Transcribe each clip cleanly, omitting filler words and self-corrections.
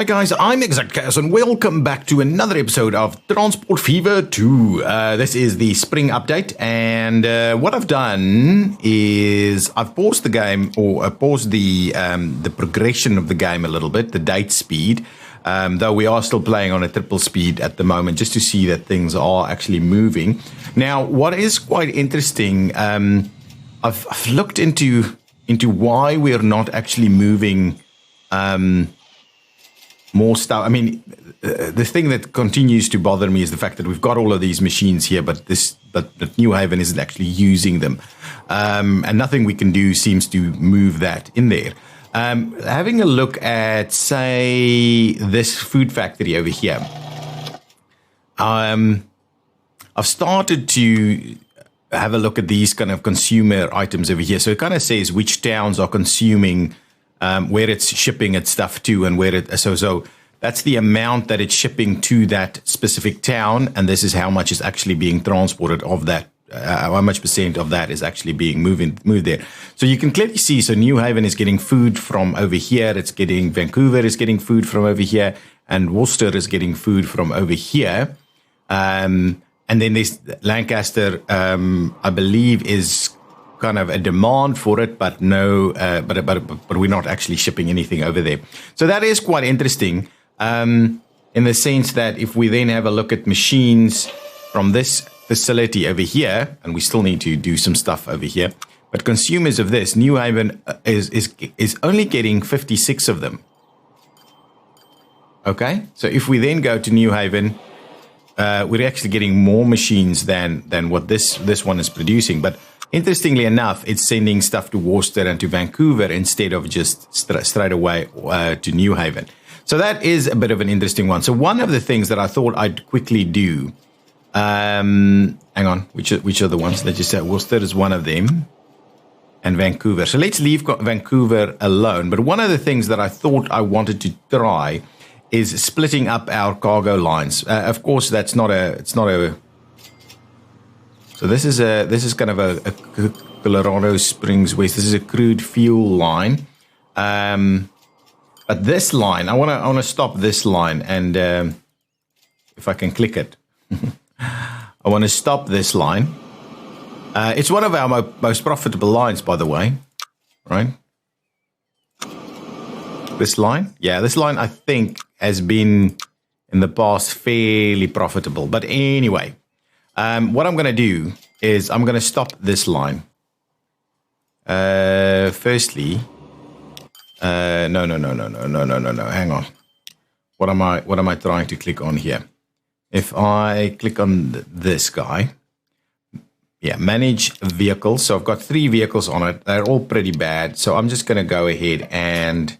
Hi guys, I'm ExactChaos and welcome back to another episode of Transport Fever 2. This is the spring update, and what I've done is I've paused the game, or paused the progression of the game a little bit, the date speed, though we are still playing on a triple speed at the moment, just to see that things are actually moving. Now, what is quite interesting, I've looked into why we're not actually moving more stuff. I mean, the thing that continues to bother me is the fact that we've got all of these machines here, but New Haven isn't actually using them, and nothing we can do seems to move that in there. Having a look at, say, this food factory over here, I've started to have a look at these kind of consumer items over here. So it kind of says which towns are consuming, where it's shipping its stuff to, and where it so that's the amount that it's shipping to that specific town, and this is how much is actually being transported of that. How much percent of that is actually being moved there. So you can clearly see. So New Haven is getting food from over here. It's getting Vancouver is getting food from over here, and Worcester is getting food from over here. And then there's Lancaster. I believe is kind of a demand for it, but no, but we're not actually shipping anything over there. So that is quite interesting, in the sense that if we then have a look at machines from this facility over here, and we still need to do some stuff over here, but consumers of this, New Haven is only getting 56 of them. Okay, so if we then go to New Haven, we're actually getting more machines than what this one is producing, but interestingly enough, it's sending stuff to Worcester and to Vancouver instead of just straight away to New Haven. So that is a bit of an interesting one. So one of the things that I thought I'd quickly do, hang on, which are the ones that you said? Worcester is one of them, and Vancouver. So let's leave Vancouver alone. But one of the things that I thought I wanted to try is splitting up our cargo lines. Of course, it's not a. So this is kind of a Colorado Springs West. This is a crude fuel line, but this line, I want to stop this line, and if I can click it, I want to stop this line. It's one of our most profitable lines, by the way, right? This line, yeah, this line I think has been in the past fairly profitable, but anyway. What I'm going to do is I'm going to stop this line. Firstly, no. Hang on. What am I trying to click on here? If I click on this guy, yeah, manage vehicles. So I've got 3 vehicles on it. They're all pretty bad. So I'm just going to go ahead and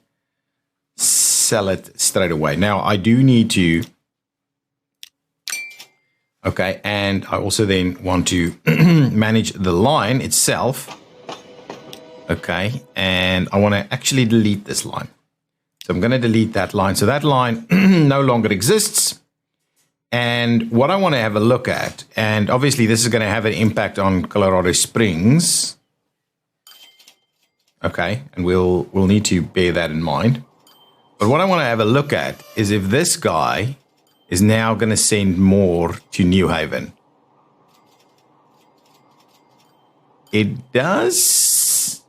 sell it straight away. Now I do need to. Okay, and I also then want to manage the line itself. Okay, and I want to actually delete this line. So I'm going to delete that line. So that line no longer exists. And what I want to have a look at, and obviously this is going to have an impact on Colorado Springs. Okay, and we'll need to bear that in mind. But what I want to have a look at is if this guy is now going to send more to New Haven. It does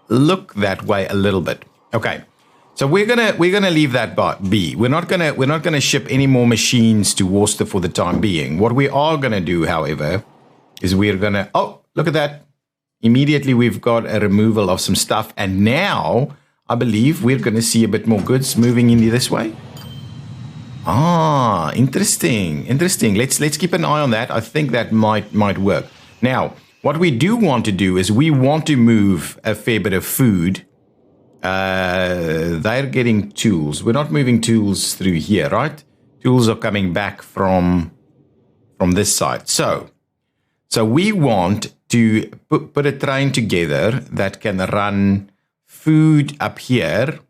look that way a little bit. Okay, so we're gonna leave that be. We're not gonna ship any more machines to Worcester for the time being. What we are gonna do, however, is we're gonna look at that. Immediately we've got a removal of some stuff, and now I believe we're gonna see a bit more goods moving in this way. Ah, interesting. Let's keep an eye on that. I think that might work. Now, what we do want to do is we want to move a fair bit of food. They're getting tools. We're not moving tools through here, right? Tools are coming back from this side. So we want to put a train together that can run food up here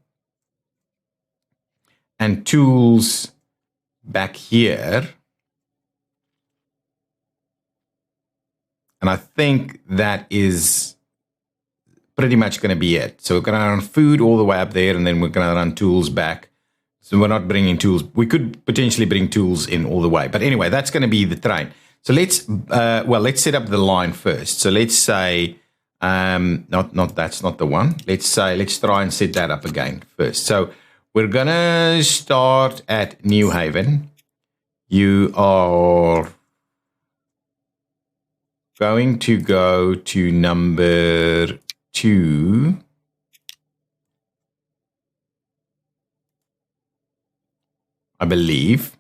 and tools back here, and I think that is pretty much going to be it. So we're going to run food all the way up there, and then we're going to run tools back So we're not bringing tools. We could potentially bring tools in all the way. But anyway, that's going to be the train. So let's set up the line first. So let's say, that's not the one. Let's try and set that up again first. So we're going to start at New Haven. You are going to go to number 2. I believe,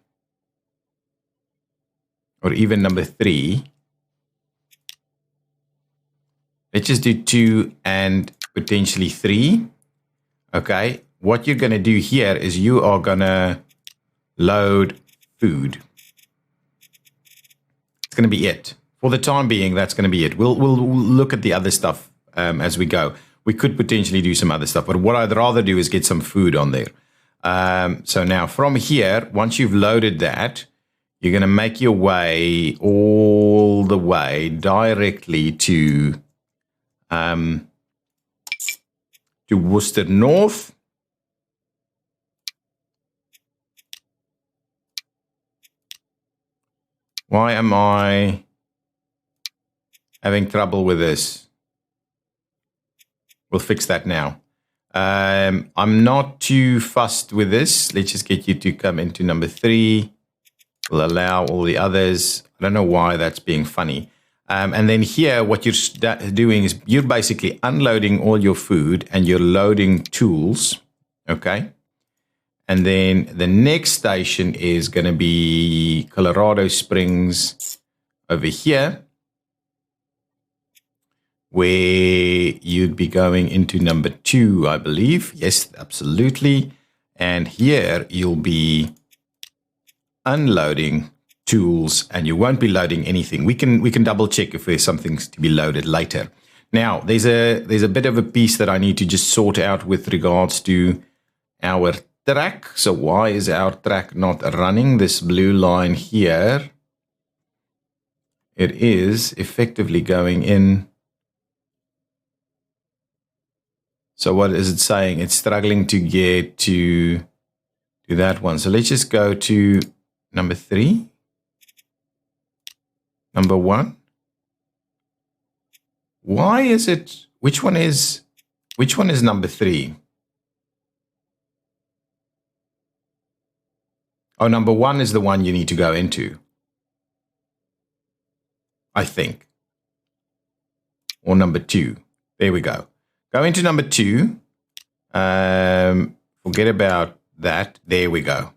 or even number 3. Let's just do 2 and potentially 3. Okay, what you're going to do here is you are going to load food. It's going to be it. For the time being, that's going to be it. We'll look at the other stuff as we go. We could potentially do some other stuff, but what I'd rather do is get some food on there. So now from here, once you've loaded that, you're going to make your way all the way directly to Worcester North. Why am I having trouble with this? We'll fix that now. I'm not too fussed with this. Let's just get you to come into number 3. We'll allow all the others. I don't know why that's being funny. And then here, what you're doing is you're basically unloading all your food and you're loading tools. Okay. And then the next station is going to be Colorado Springs over here, where you'd be going into number 2, I believe. Yes, absolutely. And here you'll be unloading tools and you won't be loading anything. We can double check if there's something to be loaded later. Now, there's a bit of a piece that I need to just sort out with regards to our track. So why is our track not running? This blue line here, it is effectively going in. So what is it saying? It's struggling to get to that one. So let's just go to number 3. Number 1. Why is it? Which one is number 3? Oh, number 1 is the one you need to go into, I think. Or number 2. There we go. Go into number 2. Forget about that. There we go.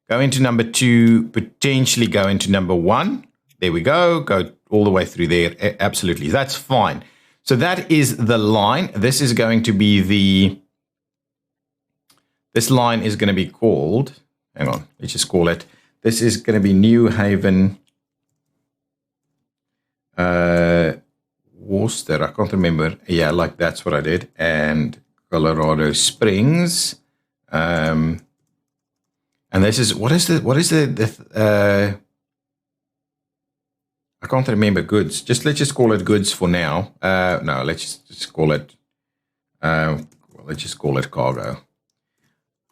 Go into number 2, potentially go into number 1. There we go. Go all the way through there. Absolutely. That's fine. So that is the line. This is going to be this line is going to be called, hang on, let's just call it. This is going to be New Haven, Worcester, I can't remember. Yeah, like that's what I did. And Colorado Springs. And this is, what is the I can't remember goods. Let's just call it goods for now. No, let's just call it, let's just call it cargo.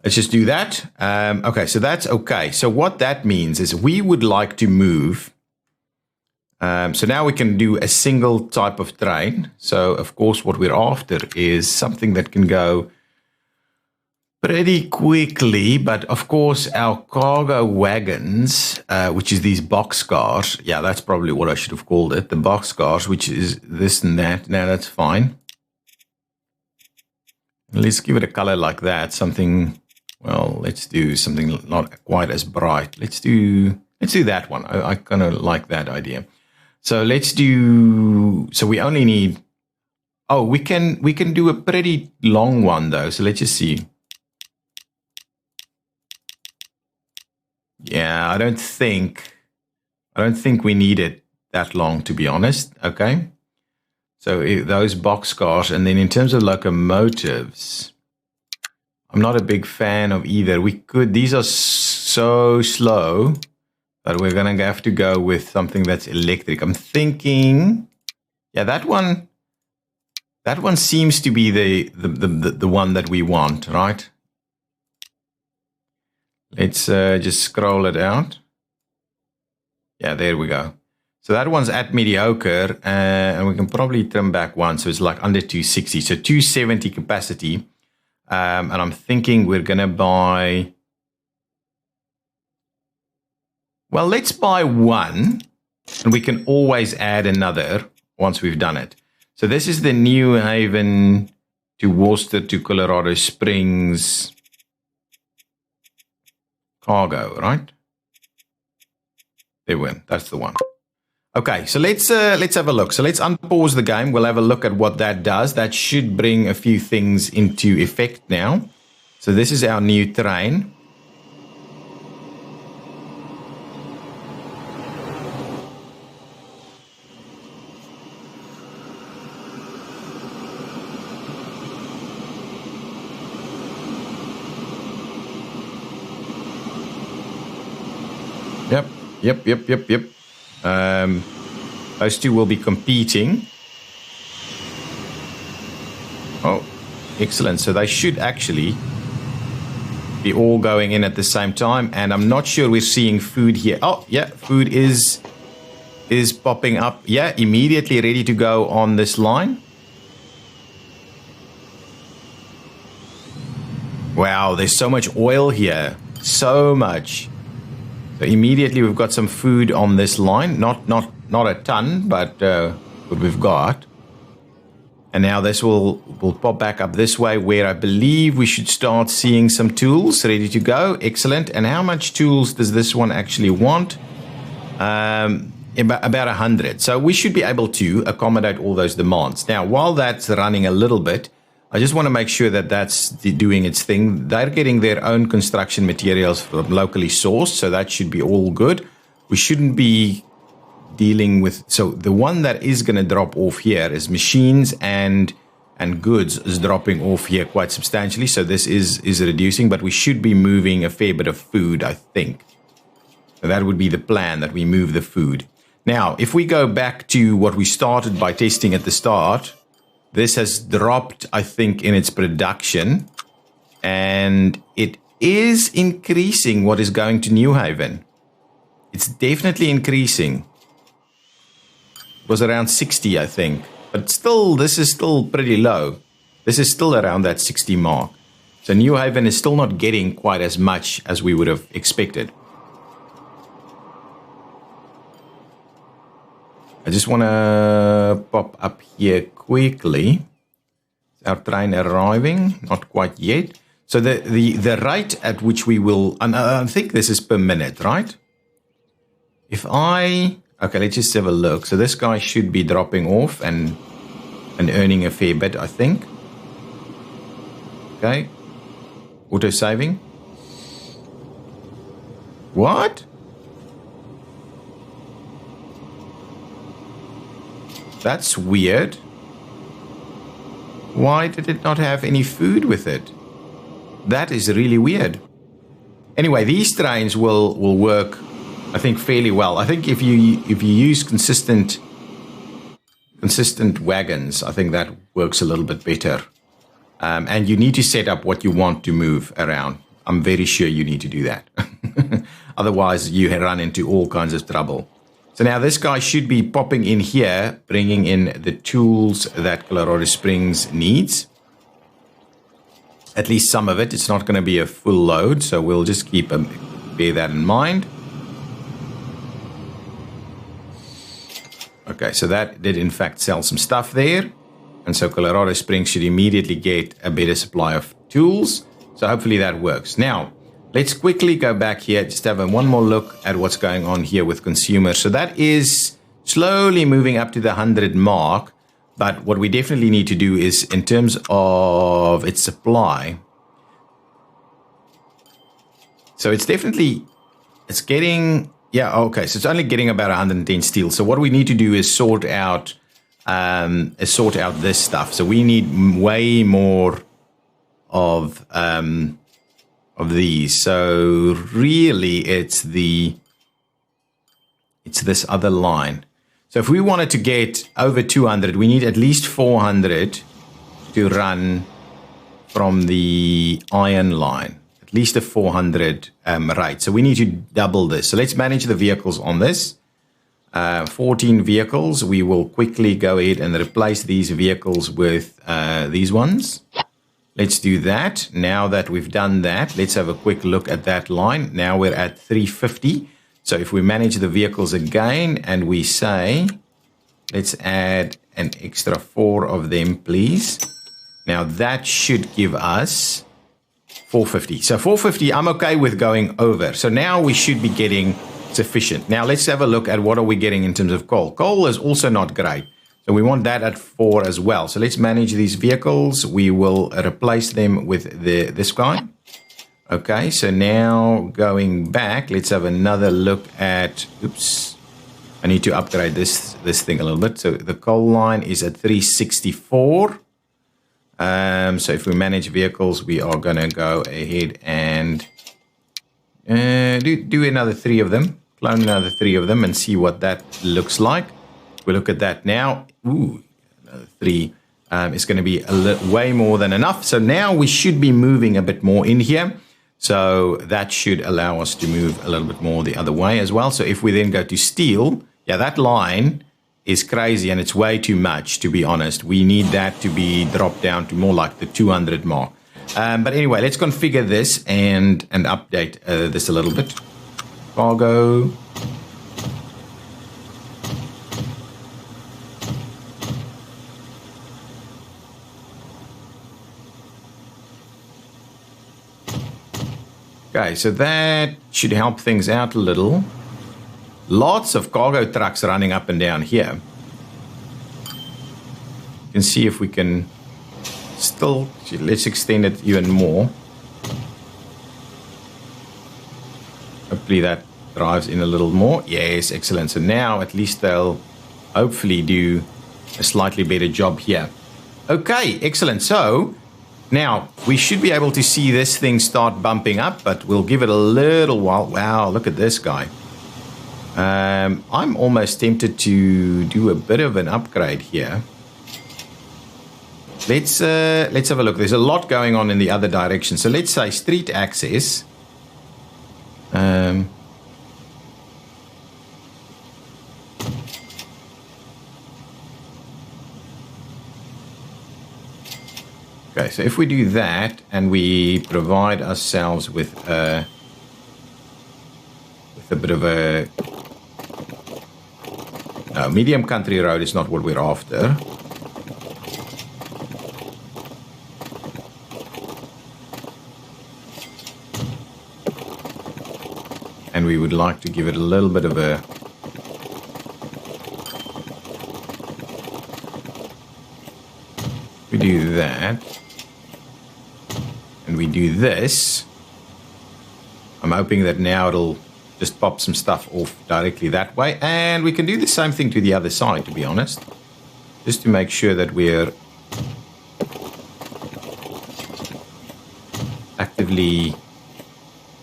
Let's just do that. Okay, so that's okay. So what that means is we would like to move. So now we can do a single type of train. So, of course, what we're after is something that can go pretty quickly. But, of course, our cargo wagons, which is these boxcars. Yeah, that's probably what I should have called it. The boxcars, which is this and that. Now, that's fine. Let's give it a color like that. Something, well, let's do something not quite as bright. Let's do that one. I kind of like that idea. So let's do, so we only need, oh, we can do a pretty long one though. So let's just see. Yeah, I don't think we need it that long, to be honest. Okay. So those boxcars, and then in terms of locomotives, I'm not a big fan of either. These are so slow. But we're going to have to go with something that's electric. I'm thinking, yeah, that one seems to be the one that we want, right? Let's just scroll it out. Yeah, there we go. So that one's at mediocre, and we can probably trim back one. So it's like under 260. So 270 capacity. And I'm thinking we're going to buy... Well, let's buy one, and we can always add another once we've done it. So this is the New Haven to Worcester to Colorado Springs cargo, right? There we go. That's the one. Okay, so let's have a look. So let's unpause the game. We'll have a look at what that does. That should bring a few things into effect now. So this is our new train. Yep. Those two will be competing. Oh, excellent. So they should actually be all going in at the same time. And I'm not sure we're seeing food here. Oh, yeah, food is popping up. Yeah, immediately ready to go on this line. Wow, there's so much oil here. So much. So immediately we've got some food on this line. Not a ton, but what we've got. And now this will pop back up this way, where I believe we should start seeing some tools ready to go. Excellent. And how much tools does this one actually want? About 100. So we should be able to accommodate all those demands. Now, while that's running a little bit, I just want to make sure that that's doing its thing. They're getting their own construction materials from locally sourced, so that should be all good. We shouldn't be dealing with... So the one that is going to drop off here is machines and goods is dropping off here quite substantially. So this is reducing, but we should be moving a fair bit of food, I think. So that would be the plan, that we move the food. Now, if we go back to what we started by testing at the start... This has dropped, I think, in its production, and it is increasing what is going to New Haven. It's definitely increasing. It was around 60, I think, but still, this is still pretty low. This is still around that 60 mark. So New Haven is still not getting quite as much as we would have expected. I just want to pop up here quickly. Our train arriving, not quite yet. So the rate at which we will, and I think this is per minute, right? Okay, let's just have a look. So this guy should be dropping off and earning a fair bit, I think. Okay. Auto saving. What? That's weird. Why did it not have any food with it? That is really weird. Anyway, these trains will work, I think, fairly well. I think if you use consistent wagons, I think that works a little bit better. And you need to set up what you want to move around. I'm very sure you need to do that. Otherwise, you run into all kinds of trouble. So now this guy should be popping in here, bringing in the tools that Colorado Springs needs. At least some of it. It's not going to be a full load, so we'll just bear that in mind. Okay, so that did in fact sell some stuff there. And so Colorado Springs should immediately get a better supply of tools. So hopefully that works. Now, let's quickly go back here, just have one more look at what's going on here with consumers. So that is slowly moving up to the 100 mark. But what we definitely need to do is, in terms of its supply, so it's getting, yeah, okay, so it's only getting about 110 steel. So what we need to do is sort out this stuff. So we need way more of these. So really it's this other line. So if we wanted to get over 200, we need at least 400 to run from the iron line. at least a 400 rate. So we need to double this. So let's manage the vehicles on this. 14 vehicles. We will quickly go ahead and replace these vehicles with these ones. Let's do that. Now that we've done that, let's have a quick look at that line. Now we're at 350. So if we manage the vehicles again and we say, let's add an extra 4 of them, please. Now that should give us 450. So 450, I'm okay with going over. So now we should be getting sufficient. Now let's have a look at what are we getting in terms of coal. Coal is also not great. So we want that at 4 as well. So let's manage these vehicles. We will replace them with this guy. Okay, so now going back, let's have another look at, oops, I need to upgrade this thing a little bit. So the coal line is at 364. So if we manage vehicles, we are going to go ahead and do another 3 of them, clone another 3 of them and see what that looks like. We look at that now. Ooh, another 3 is going to be way more than enough. So now we should be moving a bit more in here. So that should allow us to move a little bit more the other way as well. So if we then go to steel, yeah, that line is crazy and it's way too much, to be honest. We need that to be dropped down to more like the 200 mark. But anyway, let's configure this and update this a little bit. Cargo. Okay, so that should help things out a little. Lots of cargo trucks running up and down here. You can see if we can still, let's extend it even more. Hopefully that drives in a little more. Yes, excellent. So now at least they'll hopefully do a slightly better job here. Okay, excellent. So now we should be able to see this thing start bumping up, but we'll give it a little while. Wow, look at this guy. I'm almost tempted to do a bit of an upgrade here. Let's have a look. There's a lot going on in the other direction. So let's say street access. Okay, so if we do that and we provide ourselves with a bit of a medium country road is not what we're after. And we would like to give it a little bit of a we do that and we do this. I'm hoping that now it'll just pop some stuff off directly that way. And we can do the same thing to the other side, to be honest. Just to make sure that we're actively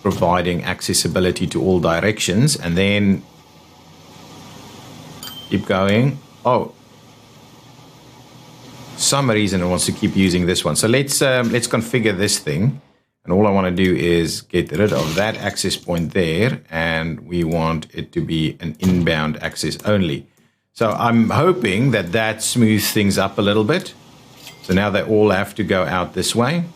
providing accessibility to all directions. And then keep going. Oh, for some reason it wants to keep using this one. So let's configure this thing. And all I want to do is get rid of that access point there, and we want it to be an inbound access only. So I'm hoping that that smooths things up a little bit. So now they all have to go out this way.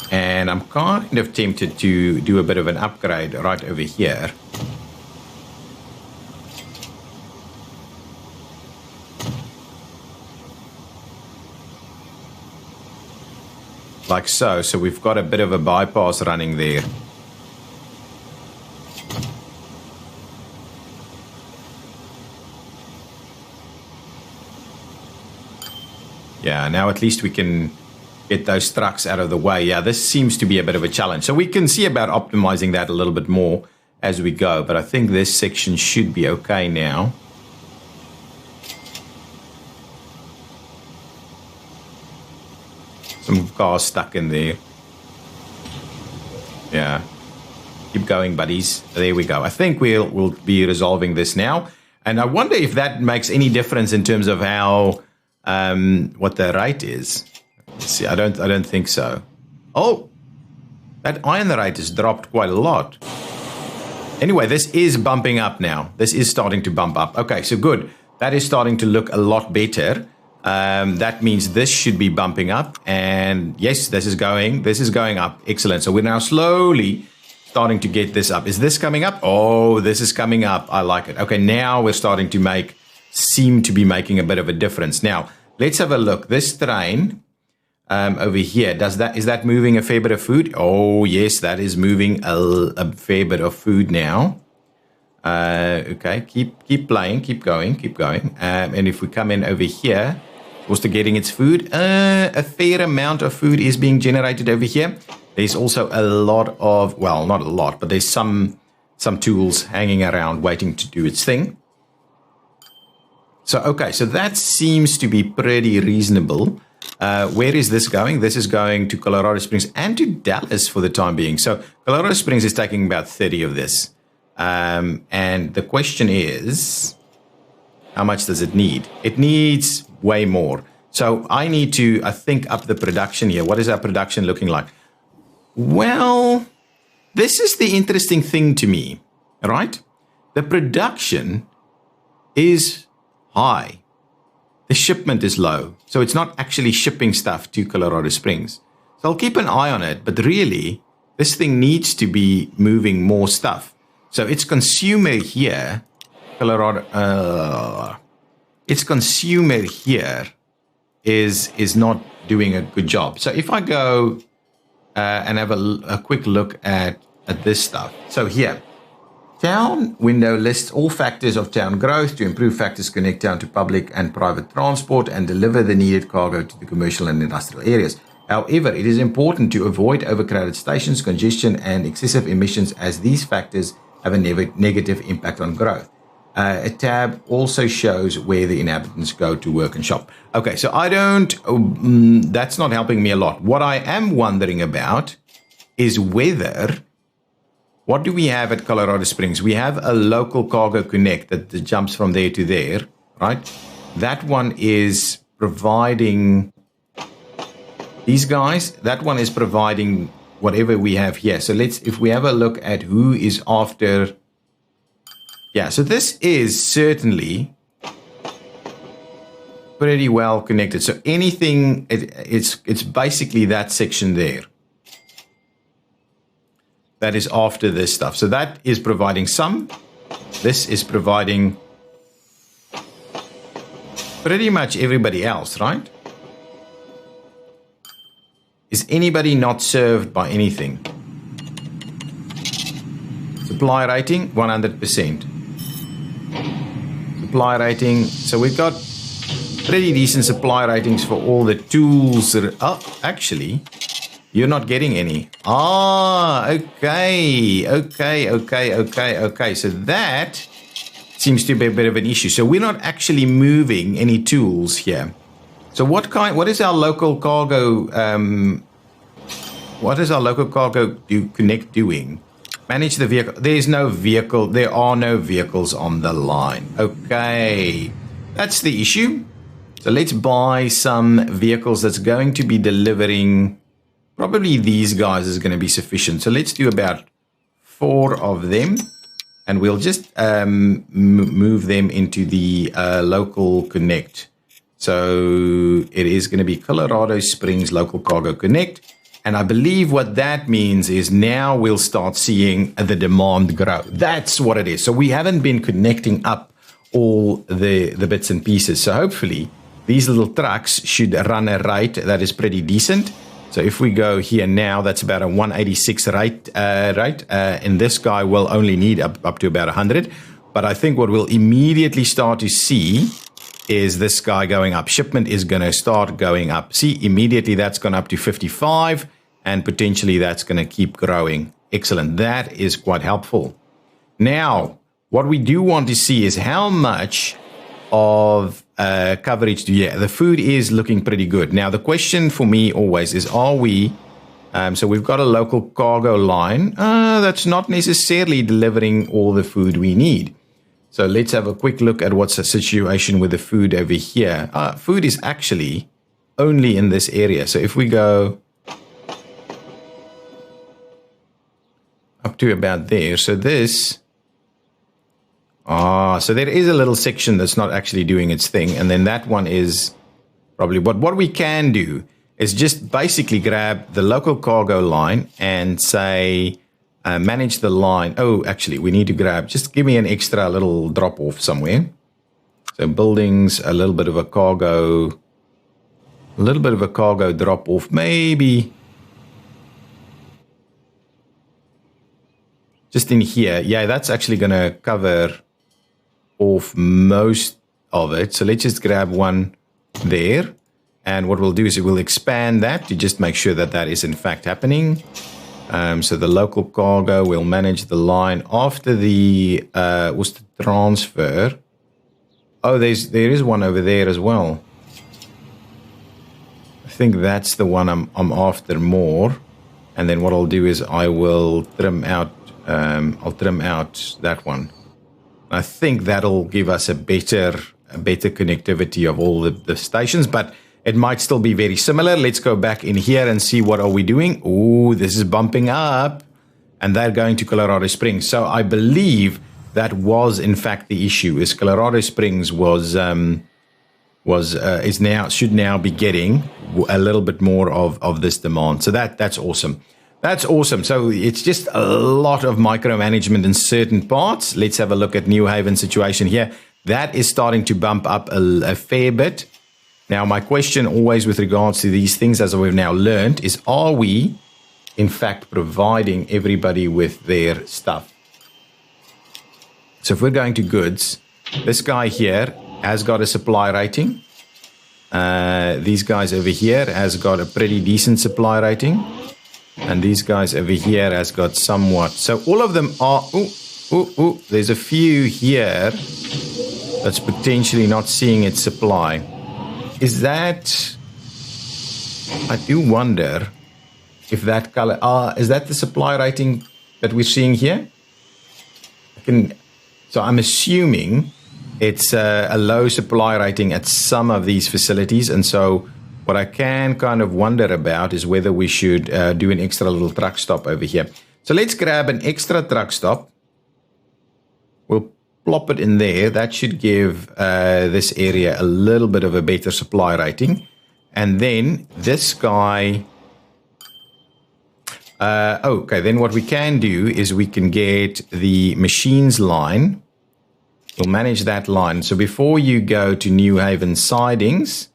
And I'm kind of tempted to do a bit of an upgrade right over here. Like so. So we've got a bit of a bypass running there. Yeah, now at least we can get those trucks out of the way. Yeah, this seems to be a bit of a challenge. So we can see about optimizing that a little bit more as we go. But I think this section should be okay now. Some cars stuck in there. Yeah. Keep going, buddies. There we go. I think we'll be resolving this now. And I wonder if that makes any difference in terms of how what the rate is. Let's see. I don't think so. Oh, that iron rate has dropped quite a lot. Anyway, this is bumping up now. This is starting to bump up. Okay, so good. That is starting to look a lot better. That means this should be bumping up. And yes, this is going up. Excellent. So we're now slowly starting to get this up. Is this coming up? Oh, this is coming up. I like it. Okay, now we're starting to seem to be making a bit of a difference. Now, let's have a look. This train over here, is that moving a fair bit of food? Oh, yes, that is moving a fair bit of food now. Okay, keep playing, keep going. And if we come in over here, also getting its food, a fair amount of food is being generated over here. There's also a lot of, well, not a lot, but there's some tools hanging around waiting to do its thing. So, okay, so that seems to be pretty reasonable. Where is this going? This is going to Colorado Springs and to Dallas for the time being. So Colorado Springs is taking about 30 of this. And the question is, how much does it need? It needs way more. So I need to, I think, up the production here. What is our production looking like? Well, this is the interesting thing to me, right? The production is high. The shipment is low. So it's not actually shipping stuff to Colorado Springs. So I'll keep an eye on it. But really, this thing needs to be moving more stuff. So its consumer here, its consumer here is not doing a good job. So if I go and have a quick look at this stuff. So here, town window lists all factors of town growth. To improve factors, connect town to public and private transport and deliver the needed cargo to the commercial and industrial areas. However, it is important to avoid overcrowded stations, congestion, and excessive emissions, as these factors have a negative impact on growth. A tab also shows where the inhabitants go to work and shop. Okay, so that's not helping me a lot. What I am wondering about is whether, what do we have at Colorado Springs? We have a local cargo connect that jumps from there to there, right? That one is providing these guys. That one is providing whatever we have here. So if we have a look at who is after. Yeah, so this is certainly pretty well connected. So anything, it's basically that section there that is after this stuff. So that is providing some. This is providing pretty much everybody else, right? Is anybody not served by anything? Supply rating, 100%. Supply rating. So we've got pretty decent supply ratings for all the tools. Actually, you're not getting any. Okay. So that seems to be a bit of an issue. So we're not actually moving any tools here. So what is our local cargo? What is our local cargo connect doing? Manage the vehicle. There is no vehicle. There are no vehicles on the line. Okay. That's the issue. So let's buy some vehicles that's going to be delivering. Probably these guys is going to be sufficient. So let's do about 4 of them. And we'll just move them into the local connect. So it is going to be Colorado Springs Local Cargo Connect. And I believe what that means is now we'll start seeing the demand grow. That's what it is. So we haven't been connecting up all the bits and pieces. So hopefully these little trucks should run a rate that is pretty decent. So if we go here now, that's about a 186 rate. And this guy will only need up to about 100. But I think what we'll immediately start to see is this guy going up. Shipment is going to start going up. See, immediately that's gone up to 55. And potentially that's going to keep growing. Excellent. That is quite helpful. Now, what we do want to see is how much of coverage do you have. The food is looking pretty good. Now, the question for me always is, are we So we've got a local cargo line that's not necessarily delivering all the food we need. So let's have a quick look at what's the situation with the food over here. Food is actually only in this area. So if we go up to about there, so this, so there is a little section that's not actually doing its thing. And then that one is probably what we can do is just basically grab the local cargo line and say, manage the line. Oh, actually, we need to grab, just give me an extra little drop off somewhere. So buildings, a little bit of a cargo drop off, maybe just in here. Yeah, that's actually going to cover off most of it. So let's just grab one there. And what we'll do is we'll expand that to just make sure that that is in fact happening. So the local cargo will manage the line after the what's the transfer. Oh, there is one over there as well. I think that's the one I'm after more. And then what I'll do is I will trim out. I'll trim out that one. I think that'll give us a better connectivity of all the stations, but it might still be very similar. Let's go back in here and see what are we doing. Oh, this is bumping up, and they're going to Colorado Springs. So I believe that was in fact the issue. Is Colorado Springs should now be getting a little bit more of this demand. So that's awesome. That's awesome. So it's just a lot of micromanagement in certain parts. Let's have a look at New Haven situation here. That is starting to bump up a fair bit. Now, my question always with regards to these things, as we've now learned, is are we, in fact, providing everybody with their stuff? So if we're going to goods, this guy here has got a supply rating. These guys over here has got a pretty decent supply rating. And these guys over here has got somewhat. So all of them are... there's a few here that's potentially not seeing its supply. Is that... I do wonder if that color... is that the supply rating that we're seeing here? So I'm assuming it's a low supply rating at some of these facilities. And so what I can kind of wonder about is whether we should do an extra little truck stop over here. So let's grab an extra truck stop. We'll plop it in there. That should give this area a little bit of a better supply rating. And then this guy... okay, then what we can do is we can get the machines line. We'll manage that line. So before you go to New Haven sidings,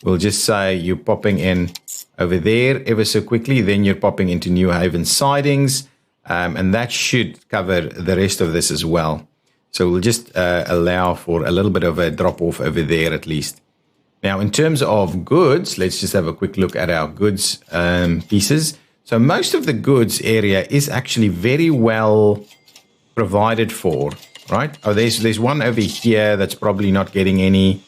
we'll just say you're popping in over there ever so quickly. Then you're popping into New Haven sidings. And that should cover the rest of this as well. So we'll just allow for a little bit of a drop off over there at least. Now, in terms of goods, let's just have a quick look at our goods pieces. So most of the goods area is actually very well provided for, right? Oh, there's one over here that's probably not getting any.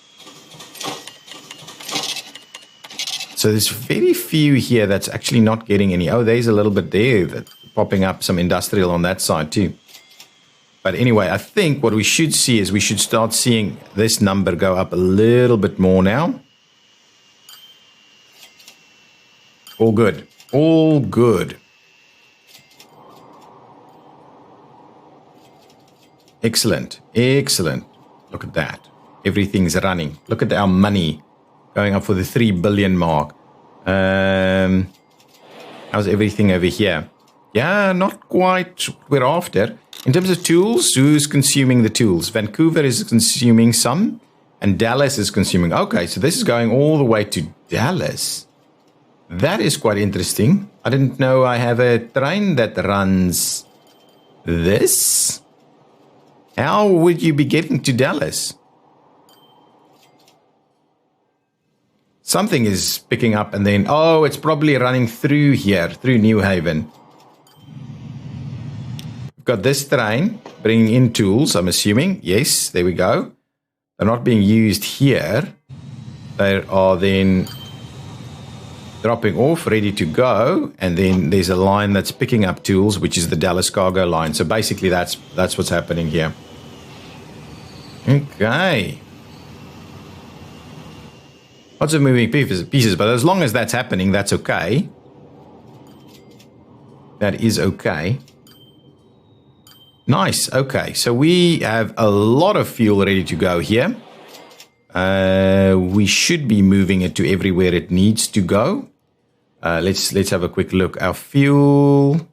So there's very few here that's actually not getting any. Oh, there's a little bit there that's popping up, some industrial on that side too. But anyway, I think what we should see is we should start seeing this number go up a little bit more now. All good. All good. Excellent. Excellent. Look at that. Everything's running. Look at our money going up for the 3 billion mark. How's everything over here? Yeah, not quite what we're after. In terms of tools, who's consuming the tools? Vancouver is consuming some, and Dallas is consuming. Okay, so this is going all the way to Dallas. That is quite interesting. I didn't know I have a train that runs this. How would you be getting to Dallas? Something is picking up and then, oh, it's probably running through here, through New Haven. We've got this train bringing in tools, I'm assuming. Yes, there we go. They're not being used here. They are then dropping off, ready to go, and then there's a line that's picking up tools, which is the Dallas cargo line. So basically that's what's happening here. Okay. Lots of moving pieces, but as long as that's happening, that's okay. That is okay. Nice. Okay, so we have a lot of fuel ready to go here. We should be moving it to everywhere it needs to go. Let's have a quick look. Our fuel.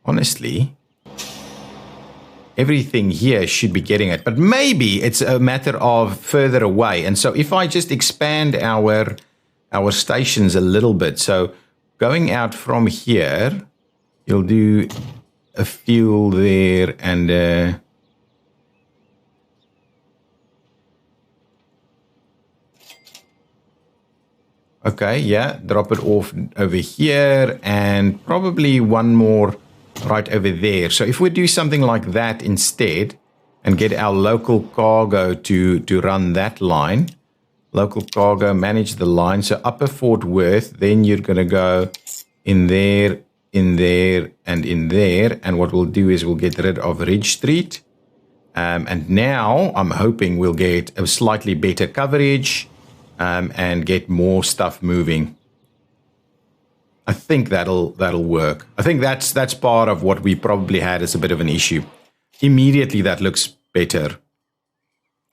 Honestly, everything here should be getting it, but maybe it's a matter of further away. And so if I just expand our stations a little bit, so going out from here, you'll do a fuel there and okay, yeah, drop it off over here and probably one more right over there. So if we do something like that instead and get our local cargo to run that line, local cargo, manage the line. So Upper Fort Worth, then you're going to go in there, and in there. And what we'll do is we'll get rid of Ridge Street. And now I'm hoping we'll get a slightly better coverage and get more stuff moving. I think that'll work. I think that's part of what we probably had as a bit of an issue. Immediately that looks better.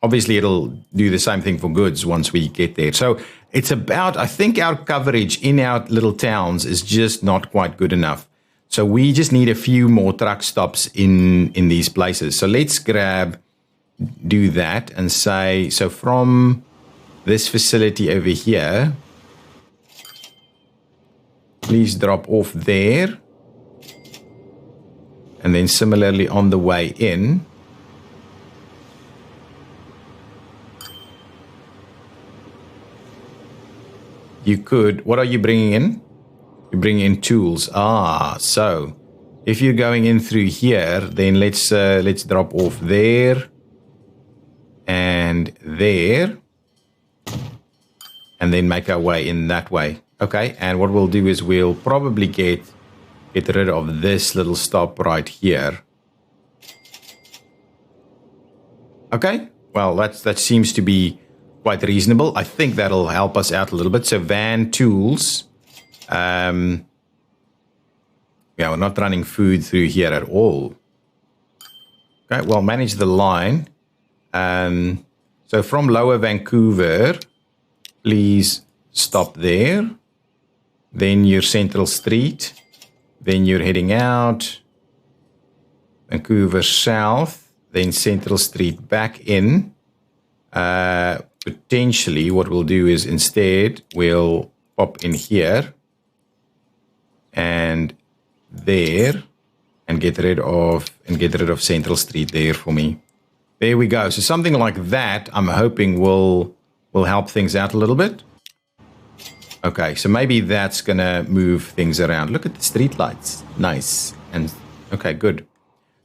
Obviously it'll do the same thing for goods once we get there. So it's about, I think our coverage in our little towns is just not quite good enough. So we just need a few more truck stops in these places. So let's do that and say, so from this facility over here, please drop off there. And then similarly on the way in, you could, what are you bringing in? You're bringing in tools. So if you're going in through here, then let's drop off there and there, and then make our way in that way. Okay, and what we'll do is we'll probably get rid of this little stop right here. Okay, well that seems to be quite reasonable. I think that'll help us out a little bit. So van tools. Yeah, we're not running food through here at all. Okay, well, manage the line. So from Lower Vancouver, please stop there. Then your Central Street. Then you're heading out. Vancouver South. Then Central Street back in. Potentially what we'll do is instead we'll pop in here and there and get rid of Central Street there for me. There we go. So something like that I'm hoping will help things out a little bit. Okay, so maybe that's gonna move things around. Look at the street lights. Nice. And okay, good.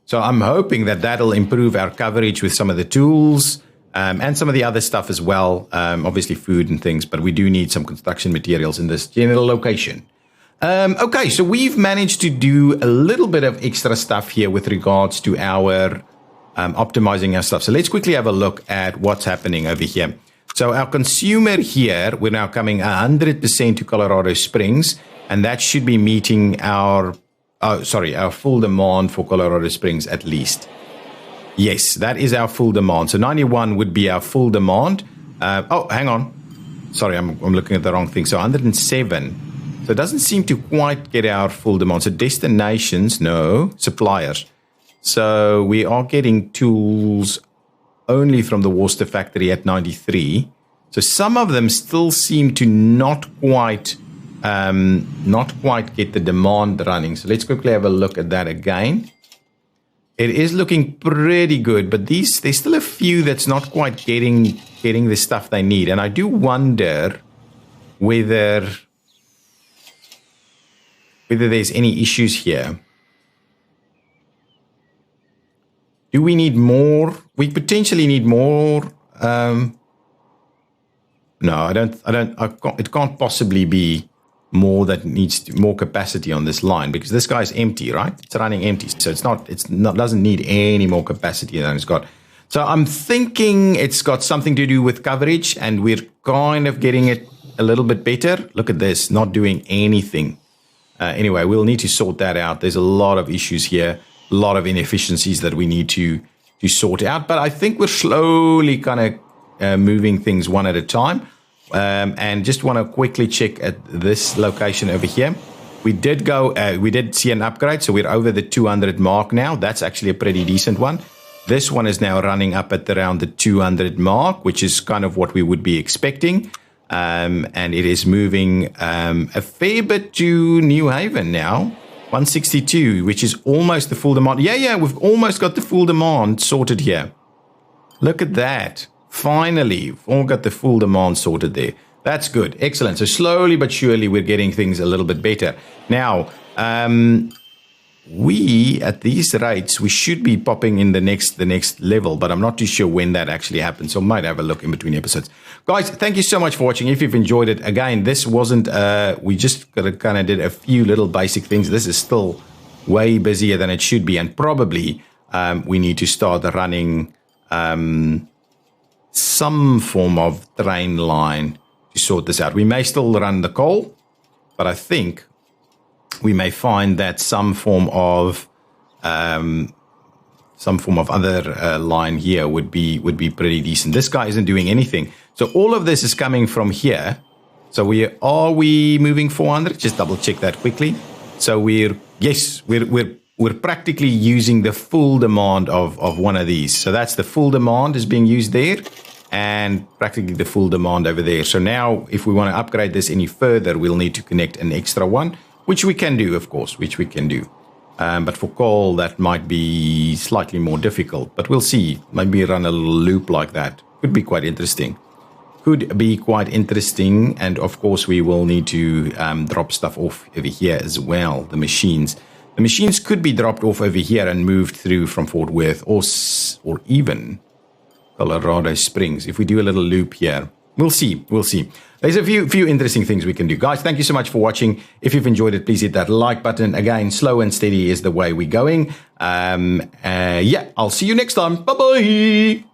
So I'm hoping that'll improve our coverage with some of the tools. And some of the other stuff as well, obviously food and things, but we do need some construction materials in this general location. Okay, so we've managed to do a little bit of extra stuff here with regards to our optimizing our stuff. So let's quickly have a look at what's happening over here. So our consumer here, we're now coming 100% to Colorado Springs, and that should be meeting our full demand for Colorado Springs at least. Yes, that is our full demand. So 91 would be our full demand. Hang on. Sorry, I'm looking at the wrong thing. So 107. So it doesn't seem to quite get our full demand. So destinations, no. Suppliers. So we are getting tools only from the Worcester factory at 93. So some of them still seem to not quite get the demand running. So let's quickly have a look at that again. It is looking pretty good, but there's still a few that's not quite getting the stuff they need. And I do wonder whether there's any issues here. Do we need more? We potentially need more No, it can't possibly be more that needs more capacity on this line, because this guy's empty, right? It's running empty. So doesn't need any more capacity than it's got. So I'm thinking it's got something to do with coverage, and we're kind of getting it a little bit better. Look at this, not doing anything. Anyway, we'll need to sort that out. There's a lot of issues here, a lot of inefficiencies that we need to sort out. But I think we're slowly kind of moving things one at a time. And just want to quickly check at this location over here. We did see an upgrade, so we're over the 200 mark now. That's actually a pretty decent one. This one is now running up at around the 200 mark, which is kind of what we would be expecting. And it is moving a fair bit to New Haven now. 162, which is almost the full demand. Yeah, we've almost got the full demand sorted here. Look at that. Finally, we've all got the full demand sorted there. That's good. Excellent. So slowly but surely we're getting things a little bit better. Now, we, at these rates, we should be popping in the next level, but I'm not too sure when that actually happens. So I might have a look in between episodes. Guys, thank you so much for watching. If you've enjoyed it, again, this wasn't, we just kind of did a few little basic things. This is still way busier than it should be. And probably we need to start running some form of train line to sort this out. We may still run the coal, but I think we may find that some form of other line here would be pretty decent. This guy isn't doing anything, so all of this is coming from here. So are we moving 400? Just double check that quickly. So we're practically using the full demand of one of these. So that's the full demand is being used there, and practically the full demand over there. So now if we want to upgrade this any further, we'll need to connect an extra one, which we can do, of course, but for coal, that might be slightly more difficult, but we'll see. Maybe run a little loop like that. Could be quite interesting. And of course, we will need to drop stuff off over here as well, the machines. The machines could be dropped off over here and moved through from Fort Worth or even Colorado Springs. If we do a little loop here, we'll see. There's a few interesting things we can do. Guys, thank you so much for watching. If you've enjoyed it, please hit that like button. Again, slow and steady is the way we're going. I'll see you next time. Bye-bye.